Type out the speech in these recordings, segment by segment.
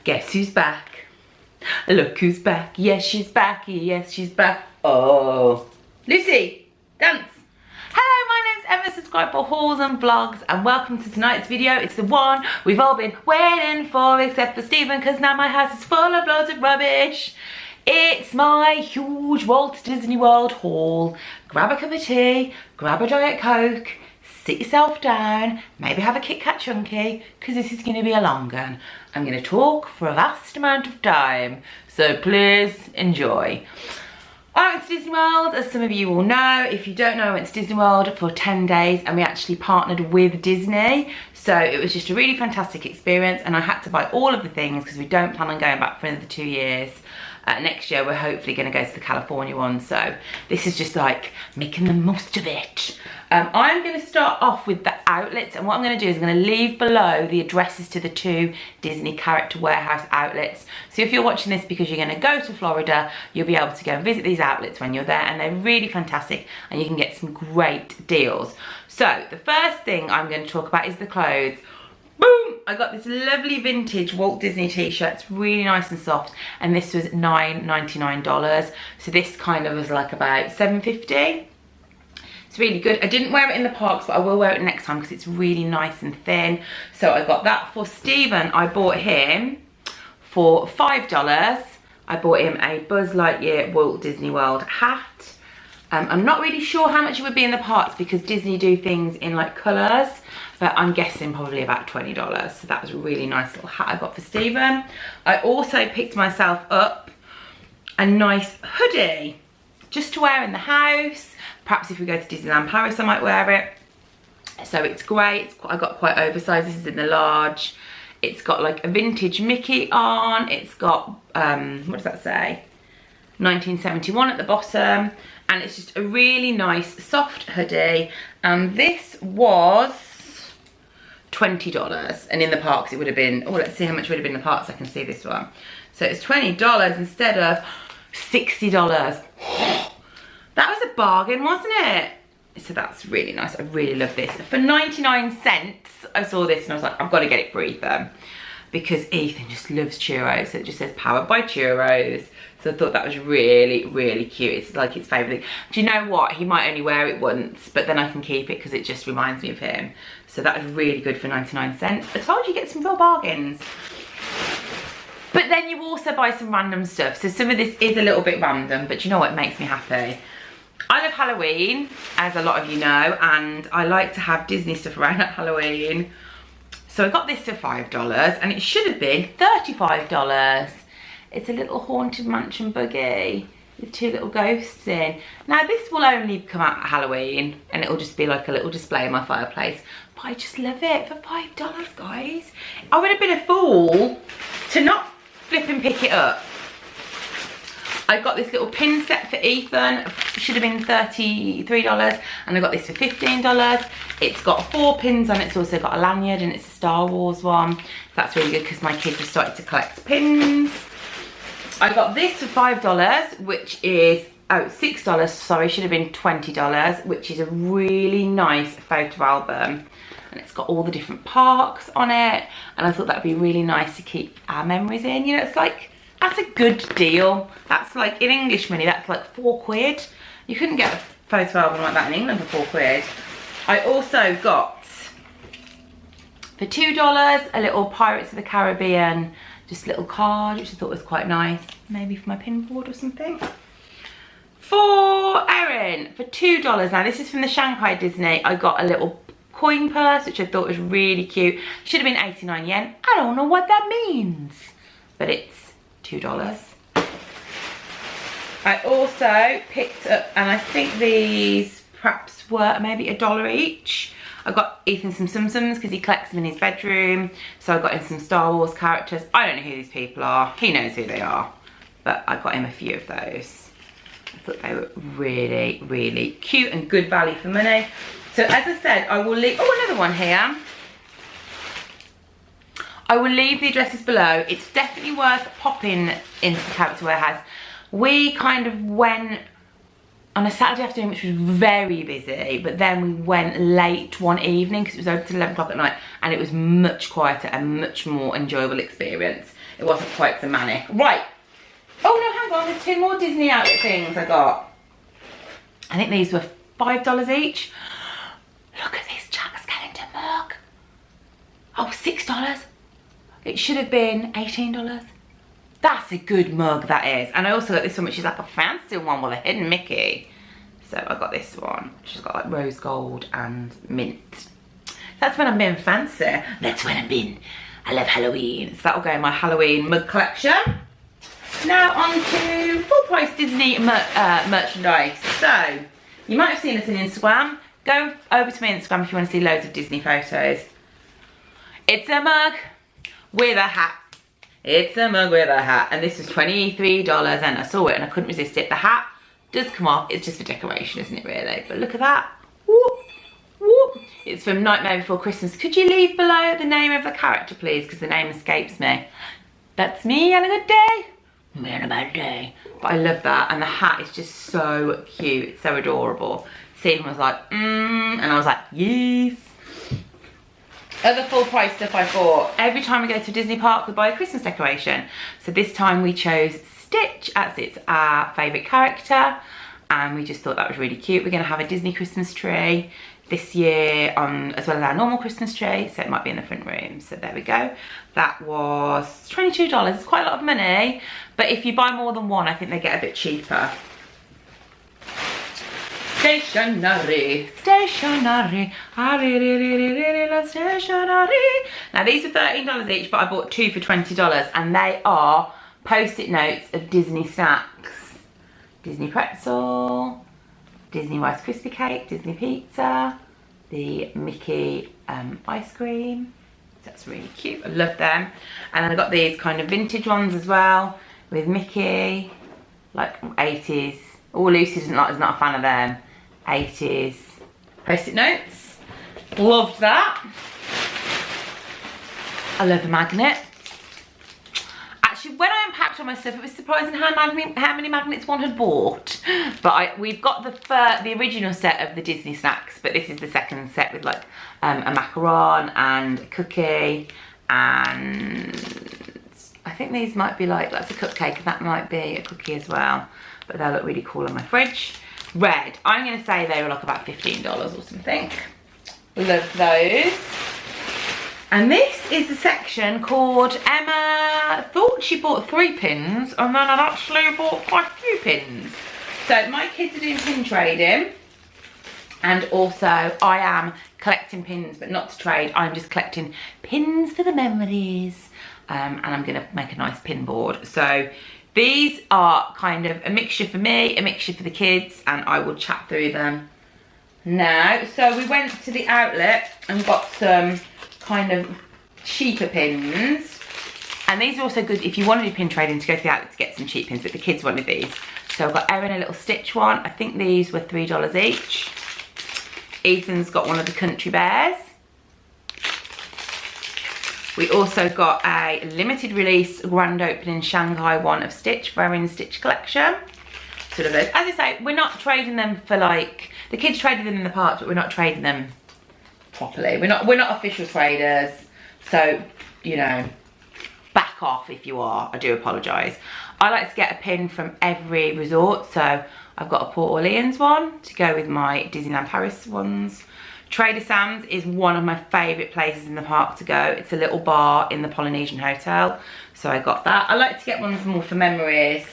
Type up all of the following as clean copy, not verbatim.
Guess who's back? Look who's back. Yes, she's back. Yes, she's back. Oh. Lucy, dance. Hello, my name's Emma. Subscribe for hauls and vlogs, and welcome to tonight's video. It's the one we've all been waiting for, except for Stephen, because now my house is full of loads of rubbish. It's my huge Walt Disney World haul. Grab a cup of tea, grab a Diet Coke, sit yourself down, maybe have a Kit Kat Chunky, because this is going to be a long one. I'm going to talk for a vast amount of time, so please enjoy. I went to Disney World, as some of you will know. If you don't know, I went to Disney World for 10 days and we actually partnered with Disney. So it was just a really fantastic experience, and I had to buy all of the things because we don't plan on going back for another 2 years. Next year we're hopefully going to go to the California one, so this is just like making the most of it. I'm going to start off with the outlets, and what I'm going to do is I'm going to leave below the addresses to the 2 Disney Character Warehouse outlets. So if you're watching this because you're going to go to Florida, you'll be able to go and visit these outlets when you're there, and they're really fantastic and you can get some great deals. So the first thing I'm going to talk about is the clothes. Boom! I got this lovely vintage Walt Disney t-shirt. It's really nice and soft, and this was $9.99. So this kind of was like about $7.50. It's really good. I didn't wear it in the parks, but I will wear it next time because it's really nice and thin. So I got that for Stephen. I bought him for $5. I bought him a Buzz Lightyear Walt Disney World hat. I'm not really sure how much it would be in the parks because Disney do things in like colours, but I'm guessing probably about $20. So that was a really nice little hat I got for Stephen. I also picked myself up a nice hoodie just to wear in the house. Perhaps if we go to Disneyland Paris, I might wear it. So it's great. I got quite oversized. This is in the large. It's got like a vintage Mickey on. It's got, what does that say? 1971 at the bottom. And it's just a really nice soft hoodie. And this was $20. And in the parks it would have been, oh, let's see how much it would have been in the parks. I can see this one. So it's $20 instead of $60. That was a bargain, wasn't it? So that's really nice. I really love this. For 99 cents, I saw this and I was like, I've got to get it for Ethan, because Ethan just loves churros. So it just says powered by churros. So I thought that was really, really cute. It's like his favourite thing. Do you know what? He might only wear it once, but then I can keep it because it just reminds me of him. So that was really good for 99 cents. I told you, get some real bargains. But then you also buy some random stuff. So some of this is a little bit random, but you know what makes me happy? I love Halloween, as a lot of you know, and I like to have Disney stuff around at Halloween. So I got this for $5, and it should have been $35. It's a little haunted mansion buggy with 2 little ghosts in. Now this will only come out at Halloween, and it'll just be like a little display in my fireplace. But I just love it for $5, guys. I would have been a fool to not flip and pick it up. I got this little pin set for Ethan. It should have been $33, and I got this for $15. It's got 4 pins on it. It's also got a lanyard, and it's a Star Wars one. That's really good because my kids have started to collect pins. I got this for $5, which is, oh, $6, sorry, should have been $20, which is a really nice photo album. And it's got all the different parks on it, and I thought that'd be really nice to keep our memories in. You know, it's like, that's a good deal. That's like, in English money, that's like £4. You couldn't get a photo album like that in England for £4. I also got, for $2, a little Pirates of the Caribbean, just a little card, which I thought was quite nice. Maybe for my pinboard or something. For Erin, for $2. Now this is from the Shanghai Disney. I got a little coin purse, which I thought was really cute. Should have been 89 yen. I don't know what that means, but it's $2. I also picked up, and I think these perhaps were maybe $1 each. I got Ethan some Tsum Tsums because he collects them in his bedroom. So I got him some Star Wars characters. I don't know who these people are. He knows who they are. But I got him a few of those. I thought they were really, really cute and good value for money. So as I said, I will leave, oh, another one here. I will leave the addresses below. It's definitely worth popping into the Character Warehouse. We kind of went on a Saturday afternoon, which was very busy, but then we went late one evening because it was open till 11 o'clock at night, and it was much quieter and much more enjoyable experience. it wasn't quite so manic. Right. Oh no, hang on, there's 2 more Disney outlet things I got. I think these were $5 each. Look at this Jack Skellington mug. Oh, $6. It should have been $18. That's a good mug, that is. And I also got this one, which is like a fancy one with a hidden Mickey. So I got this one, which has got like rose gold and mint. That's when I'm being fancy. That's when I'm being, I love Halloween. So that'll go in my Halloween mug collection. Now on to full price Disney merchandise. So, you might have seen us on Instagram. Go over to my Instagram if you want to see loads of Disney photos. It's a mug with a hat. It's a mug with a hat. And this was $23 and I saw it and I couldn't resist it. The hat does come off. It's just for decoration, isn't it really? But look at that. Whoop, whoop. It's from Nightmare Before Christmas. Could you leave below the name of the character, please? Because the name escapes me. That's me on a good day. Me on a bad day. But I love that. And the hat is just so cute. It's so adorable. Stephen was like, and I was like, yes. Other full price stuff I bought. Every time we go to a Disney park, we buy a Christmas decoration. So this time we chose Stitch as it's our favourite character. And we just thought that was really cute. We're going to have a Disney Christmas tree this year, as well as our normal Christmas tree, so it might be in the front room. So there we go. That was $22. It's quite a lot of money, but if you buy more than one, I think they get a bit cheaper. Stationery, stationery. I really love stationery. Now these are $13 each, but I bought 2 for $20, and they are post-it notes of Disney snacks. Disney pretzel, Disney Rice Krispie Cake, Disney pizza, the Mickey ice cream. That's really cute. I love them. And then I got these kind of vintage ones as well with Mickey, like 80s. Oh, Lucy is not a fan of them. 80s post-it notes. Loved that. I love the magnet. Actually, when I unpacked all my stuff, it was surprising how many magnets one had bought. But we've got the original set of the Disney snacks, but this is the second set with like a macaron and a cookie, and I think these might be like, that's a cupcake and that might be a cookie as well. But they'll look really cool on my fridge. Red, I'm going to say they were like about $15 or something. Love those. And this is the section called Emma thought she bought 3 pins and then I'd actually bought quite a few pins. So my kids are doing pin trading, and also I am collecting pins, but not to trade. I'm just collecting pins for the memories, and I'm going to make a nice pin board. So these are kind of a mixture for me, a mixture for the kids, and I will chat through them now. So we went to the outlet and got some kind of cheaper pins, and these are also good if you want to do pin trading, to go to the outlet to get some cheap pins, but the kids wanted these. So I've got Erin a little Stitch one. I think these were $3 each. Ethan's got one of the Country Bears. We also got a limited release grand opening Shanghai one of Stitch for Erin's Stitch collection. Sort of those. As I say, we're not trading them for, like, the kids traded them in the park, but we're not trading them properly. We're not official traders, so, you know, back off if you are. I do apologise. I like to get a pin from every resort, so I've got a Port Orleans one to go with my Disneyland Paris ones. Trader Sam's is one of my favourite places in the park to go. It's a little bar in the Polynesian Hotel, so I got that. I like to get ones more for memories.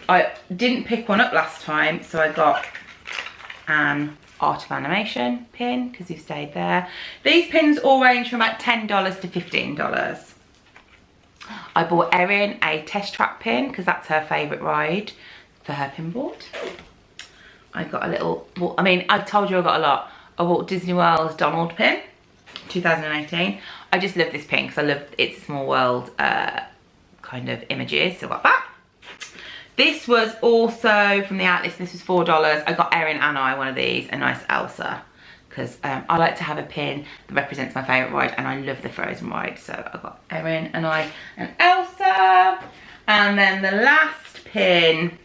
I didn't pick one up last time, so I got an Art of Animation pin because we stayed there. These pins all range from about $10 to $15. I bought Erin a Test Track pin because that's her favourite ride for her pin board. I got a little, well, I mean, I've told you I got a lot. I bought Disney World's Donald pin, 2018. I just love this pin because I love It's a Small World kind of images, so I got that. This was also from the outlet, this was $4. I got Erin and I one of these, a nice Elsa, because I like to have a pin that represents my favourite ride, and I love the Frozen ride, so I got Erin and I an Elsa. And then the last pin,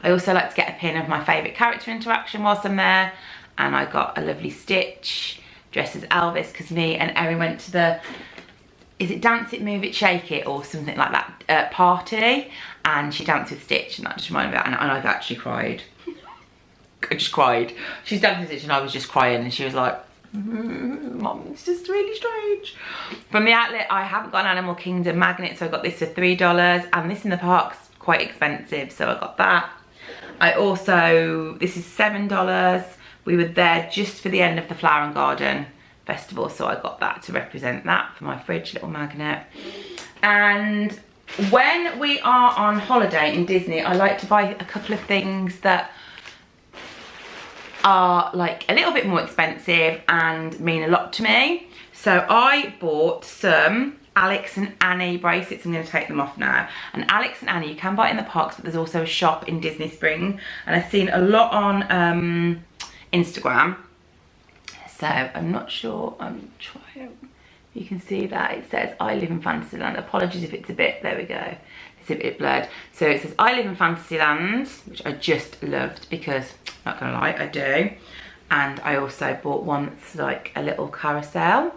I also like to get a pin of my favourite character interaction whilst I'm there, and I got a lovely Stitch dressed as Elvis because me and Erin went to the is it Dance It, Move It, Shake It or something like that party, and she danced with Stitch, and that just reminded me of that, and I've actually cried. I just cried. She's dancing with Stitch and I was just crying, and she was like, Mom, it's just really strange. From the outlet, I haven't got an Animal Kingdom magnet, so I got this for $3, and this in the park's quite expensive, so I got that. I also, this is $7. We were there just for the end of the Flower and Garden Festival, so I got that to represent that for my fridge, little magnet. And when we are on holiday in Disney, I like to buy a couple of things that are like a little bit more expensive and mean a lot to me. So I bought some Alex and Annie bracelets. I'm going to take them off now. And Alex and Annie, you can buy it in the parks, but there's also a shop in Disney Springs, and I've seen a lot on Instagram. So I'm not sure. I'm trying. You can see that it says I live in Fantasyland. Apologies if it's a bit, there we go, it's a bit blurred. So it says I live in Fantasyland, which I just loved because, not gonna lie, I do. And I also bought one that's like a little carousel,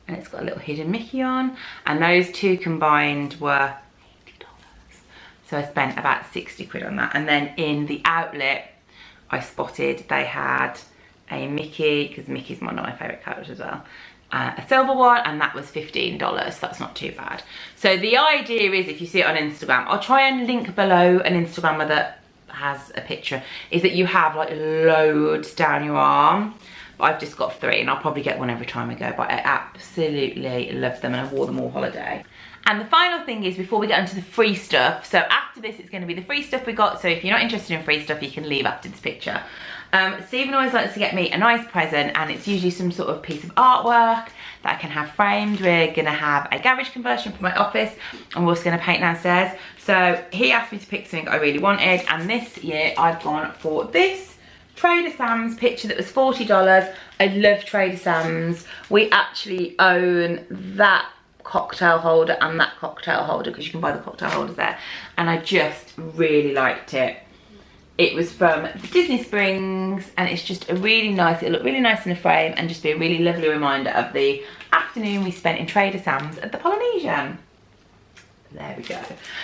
and it's got a little hidden Mickey on, and those two combined were $80. So I spent about 60 quid on that. And then in the outlet, I spotted they had a Mickey, because Mickey's one of my favourite characters as well, a silver one, and that was $15, so that's not too bad. So the idea is, if you see it on Instagram, I'll try and link below an Instagrammer that has a picture, is that you have like loads down your arm. But I've just got 3, and I'll probably get one every time I go, but I absolutely love them, and I wore them all holiday. And the final thing is, before we get into the free stuff, so after this it's going to be the free stuff we got, so if you're not interested in free stuff, you can leave after this picture. Stephen always likes to get me a nice present, and it's usually some sort of piece of artwork that I can have framed. We're going to have a garage conversion for my office, and we're also going to paint downstairs. So he asked me to pick something I really wanted, and this year I've gone for this Trader Sam's picture that was $40. I love Trader Sam's. We actually own that cocktail holder and that cocktail holder, because you can buy the cocktail holders there, and I just really liked it. It was from Disney Springs, and it's just a really nice, it looked really nice in a frame, and just be a really lovely reminder of the afternoon we spent in Trader Sam's at the Polynesian. There we go.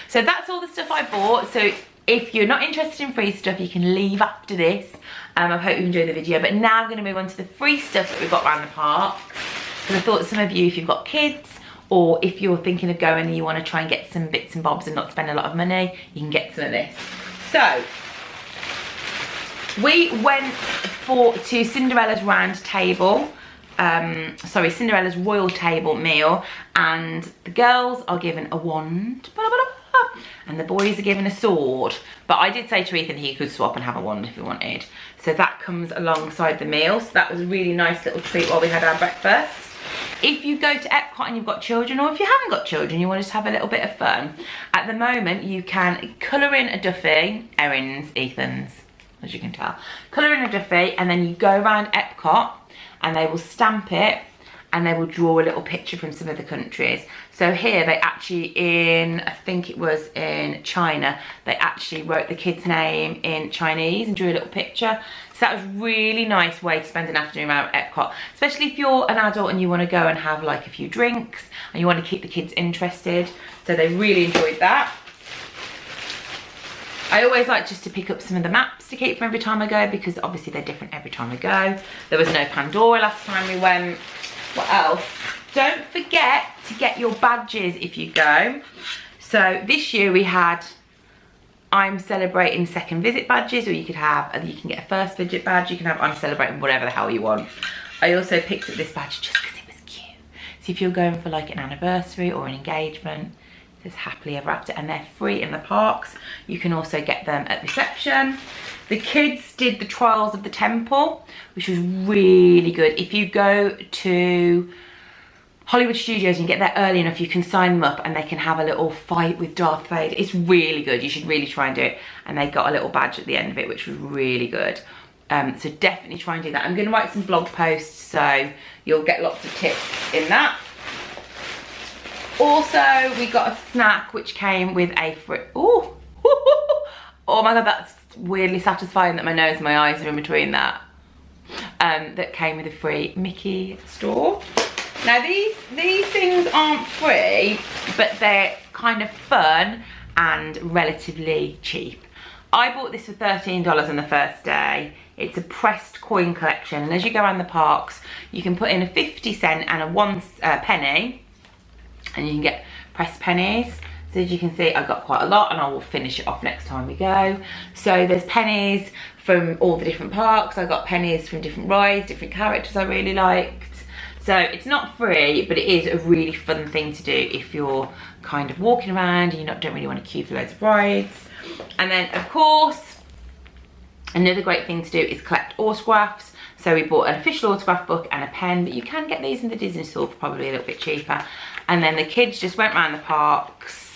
So that's all the stuff I bought. So if you're not interested in free stuff, you can leave after this. I hope you enjoyed the video, but now I'm going to move on to the free stuff that we've got around the park, because I thought some of you, if you've got kids, or if you're thinking of going and you want to try and get some bits and bobs and not spend a lot of money, you can get some of this. So we went to Cinderella's round table, Cinderella's royal table meal, and the girls are given a wand, and the boys are given a sword. But I did say to Ethan he could swap and have a wand if he wanted. So that comes alongside the meal. So that was a really nice little treat while we had our breakfast. If you go to Epcot and you've got children, or if you haven't got children, you want to just have a little bit of fun, at the moment you can colour in a Duffy, Erin's, Ethan's, as you can tell, colour in a Duffy, and then you go around Epcot and they will stamp it, and they will draw a little picture from some of the countries. So here they actually, I think it was in China, they actually wrote the kid's name in Chinese and drew a little picture. So that was a really nice way to spend an afternoon around Epcot, especially if you're an adult and you want to go and have like a few drinks and you want to keep the kids interested. So they really enjoyed that. I always like just to pick up some of the maps to keep from every time I go, because obviously they're different every time I go. There was no Pandora last time we went. What else? Don't forget to get your badges if you go. So this year we had I'm celebrating second visit badges, or you could have, you can get a first visit badge, you can have I'm celebrating whatever the hell you want. I also picked up this badge just because it was cute. So if you're going for like an anniversary or an engagement, it says happily ever after, and they're free in the parks. You can also get them at reception. The kids did the Trials of the Temple, which was really good. If you go to Hollywood Studios and you get there early enough, you can sign them up and they can have a little fight with Darth Vader. It's really good. You should really try and do it. And they got a little badge at the end of it, which was really good. So definitely try and do that. I'm going to write some blog posts, so you'll get lots of tips in that. Also, we got a snack which came with a oh my god, that's weirdly satisfying that my nose and my eyes are in between that. That came with a free Mickey straw. Now these things aren't free, but they're kind of fun and relatively cheap. I bought this for $13 on the first day. It's a pressed coin collection, and as you go around the parks, you can put in a 50 cent and a 1 penny, and you can get pressed pennies. So as you can see, I got quite a lot, and I will finish it off next time we go. So there's pennies from all the different parks. I got pennies from different rides, different characters I really liked. So it's not free, but it is a really fun thing to do if you're kind of walking around and you don't really want to queue for loads of rides. And then of course, another great thing to do is collect autographs. So we bought an official autograph book and a pen, but you can get these in the Disney store for probably a little bit cheaper. And then the kids just went around the parks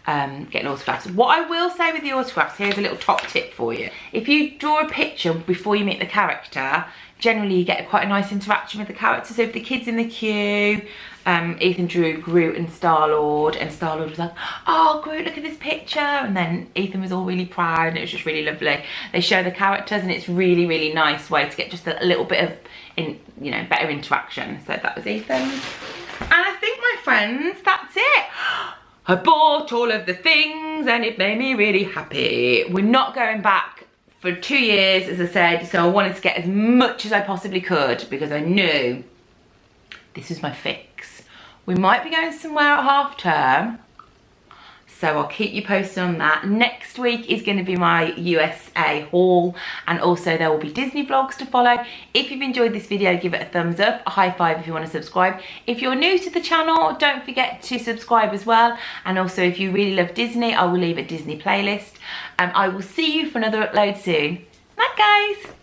getting autographs. What I will say with the autographs, here's a little top tip for you. If you draw a picture before you meet the character, generally you get quite a nice interaction with the character. So if the kid's in the queue, Ethan drew Groot and Star-Lord, and Star-Lord was like, oh Groot, look at this picture, and then Ethan was all really proud, and it was just really lovely. They show the characters, and it's really, really nice way to get just a little bit of, better interaction. So that was Ethan. And I think, my friends, that's it. I bought all of the things and it made me really happy. We're not going back for 2 years, as I said, so I wanted to get as much as I possibly could because I knew this was my fix. We might be going somewhere at half term, so I'll keep you posted on that. Next week is going to be my USA haul, and also there will be Disney vlogs to follow. If you've enjoyed this video, give it a thumbs up, a high five if you want to subscribe. If you're new to the channel, don't forget to subscribe as well. And also, if you really love Disney, I will leave a Disney playlist. I will see you for another upload soon. Night, guys.